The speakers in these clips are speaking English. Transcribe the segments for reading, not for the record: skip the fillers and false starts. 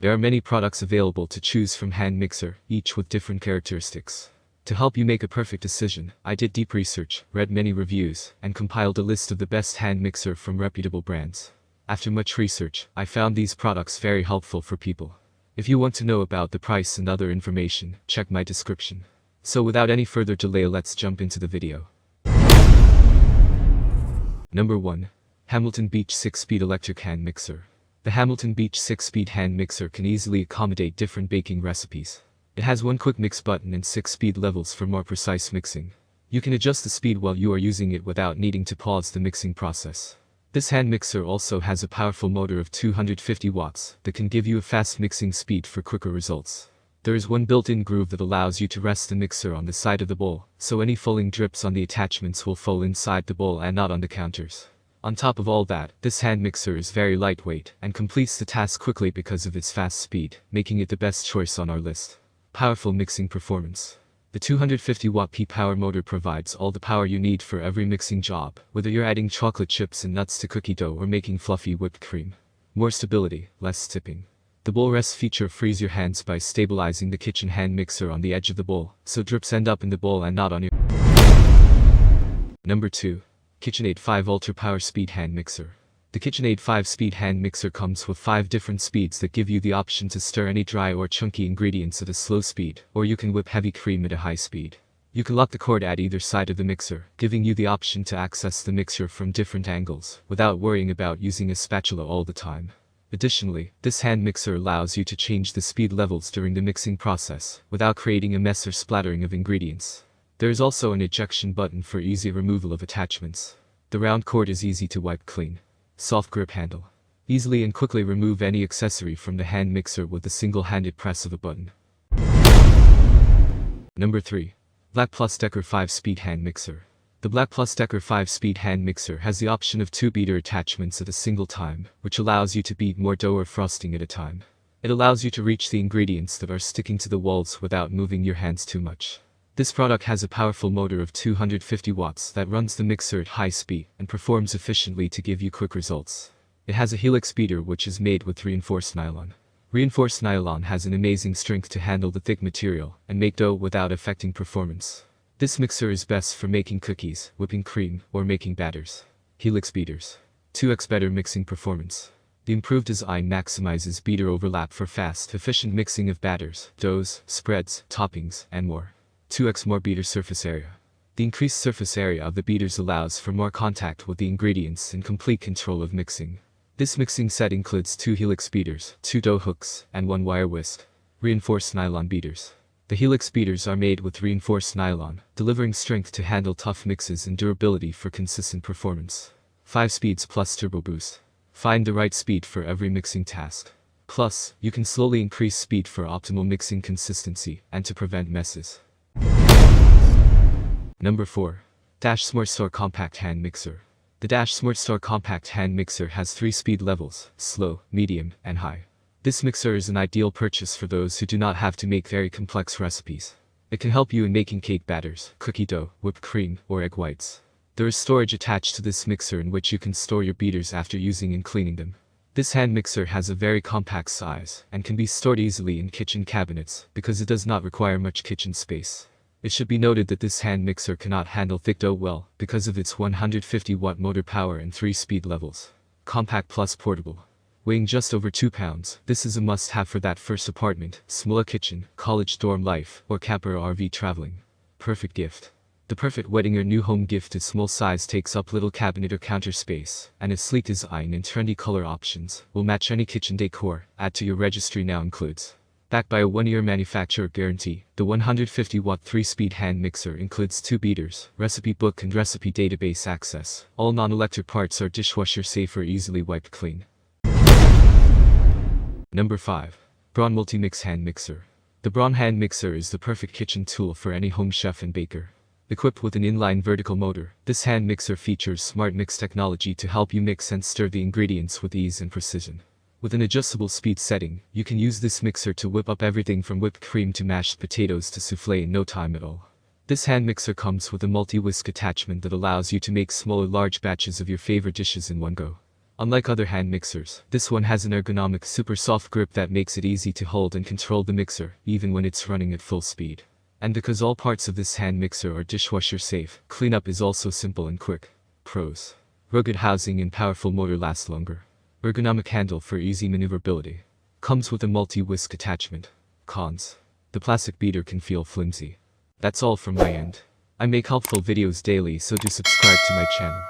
There are many products available to choose from hand mixer, each with different characteristics. To help you make a perfect decision, I did deep research, read many reviews, and compiled a list of the best hand mixer from reputable brands. After much research, I found these products very helpful for people. If you want to know about the price and other information, check my description. So without any further delay, let's jump into the video. Number 1. Hamilton Beach 6-Speed Electric Hand Mixer. The Hamilton Beach 6-Speed Hand Mixer can easily accommodate different baking recipes. It has one quick mix button and 6 speed levels for more precise mixing. You can adjust the speed while you are using it without needing to pause the mixing process. This hand mixer also has a powerful motor of 250 watts that can give you a fast mixing speed for quicker results. There is one built-in groove that allows you to rest the mixer on the side of the bowl, so any falling drips on the attachments will fall inside the bowl and not on the counters. On top of all that, this hand mixer is very lightweight and completes the task quickly because of its fast speed, making it the best choice on our list. Powerful mixing performance. The 250-watt P-Power motor provides all the power you need for every mixing job, whether you're adding chocolate chips and nuts to cookie dough or making fluffy whipped cream. More stability, less tipping. The bowl rest feature frees your hands by stabilizing the kitchen hand mixer on the edge of the bowl, so drips end up in the bowl and not on your... Number 2. KitchenAid 5 Ultra Power Speed Hand Mixer. The KitchenAid 5 Speed Hand Mixer comes with 5 different speeds that give you the option to stir any dry or chunky ingredients at a slow speed, or you can whip heavy cream at a high speed. You can lock the cord at either side of the mixer, giving you the option to access the mixer from different angles, without worrying about using a spatula all the time. Additionally, this hand mixer allows you to change the speed levels during the mixing process, without creating a mess or splattering of ingredients. There is also an ejection button for easy removal of attachments. The round cord is easy to wipe clean. Soft grip handle. Easily and quickly remove any accessory from the hand mixer with a single-handed press of a button. Number 3. Black Plus Decker 5-Speed Hand Mixer. The Black Plus Decker 5-Speed Hand Mixer has the option of 2 beater attachments at a single time, which allows you to beat more dough or frosting at a time. It allows you to reach the ingredients that are sticking to the walls without moving your hands too much. This product has a powerful motor of 250 watts that runs the mixer at high speed and performs efficiently to give you quick results. It has a helix beater which is made with reinforced nylon. Reinforced nylon has an amazing strength to handle the thick material and make dough without affecting performance. This mixer is best for making cookies, whipping cream, or making batters. Helix beaters. 2x better mixing performance. The improved design maximizes beater overlap for fast, efficient mixing of batters, doughs, spreads, toppings, and more. 2x more beater surface area. The increased surface area of the beaters allows for more contact with the ingredients and complete control of mixing. This mixing set includes 2 helix beaters, 2 dough hooks, and 1 wire whisk. Reinforced nylon beaters. The helix beaters are made with reinforced nylon, delivering strength to handle tough mixes and durability for consistent performance. 5 speeds plus turbo boost. Find the right speed for every mixing task. Plus, you can slowly increase speed for optimal mixing consistency and to prevent messes. Number 4. Dash SmartStore Compact Hand Mixer. The Dash SmartStore Compact Hand Mixer has 3 speed levels, slow, medium, and high. This mixer is an ideal purchase for those who do not have to make very complex recipes. It can help you in making cake batters, cookie dough, whipped cream, or egg whites. There is storage attached to this mixer in which you can store your beaters after using and cleaning them. This hand mixer has a very compact size and can be stored easily in kitchen cabinets because it does not require much kitchen space. It should be noted that this hand mixer cannot handle thick dough well because of its 150-watt motor power and 3 speed levels. Compact plus portable. Weighing just over 2 pounds, this is a must-have for that first apartment, smaller kitchen, college dorm life, or camper or RV traveling. Perfect gift. The perfect wedding or new home gift. Its small size takes up little cabinet or counter space, and its sleek design and trendy color options will match any kitchen decor. Add to your registry now includes. Backed by a 1-year manufacturer guarantee, the 150-watt 3-speed hand mixer includes 2 beaters, recipe book and recipe database access. All non-electric parts are dishwasher safe or easily wiped clean. Number 5. Braun Multi-Mix Hand Mixer. The Braun hand mixer is the perfect kitchen tool for any home chef and baker. Equipped with an inline vertical motor, this hand mixer features smart mix technology to help you mix and stir the ingredients with ease and precision. With an adjustable speed setting, you can use this mixer to whip up everything from whipped cream to mashed potatoes to soufflé in no time at all. This hand mixer comes with a multi-whisk attachment that allows you to make small or large batches of your favorite dishes in one go. Unlike other hand mixers, this one has an ergonomic super soft grip that makes it easy to hold and control the mixer, even when it's running at full speed. And because all parts of this hand mixer are dishwasher safe, cleanup is also simple and quick. Pros: rugged housing and powerful motor last longer. Ergonomic handle for easy maneuverability. Comes with a multi-whisk attachment. Cons: the plastic beater can feel flimsy. That's all from my end. I make helpful videos daily, so do subscribe to my channel.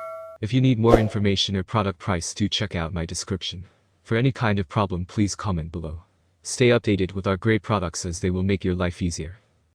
If you need more information or product price, do check out my description. For any kind of problem, please comment below. Stay updated with our great products as they will make your life easier.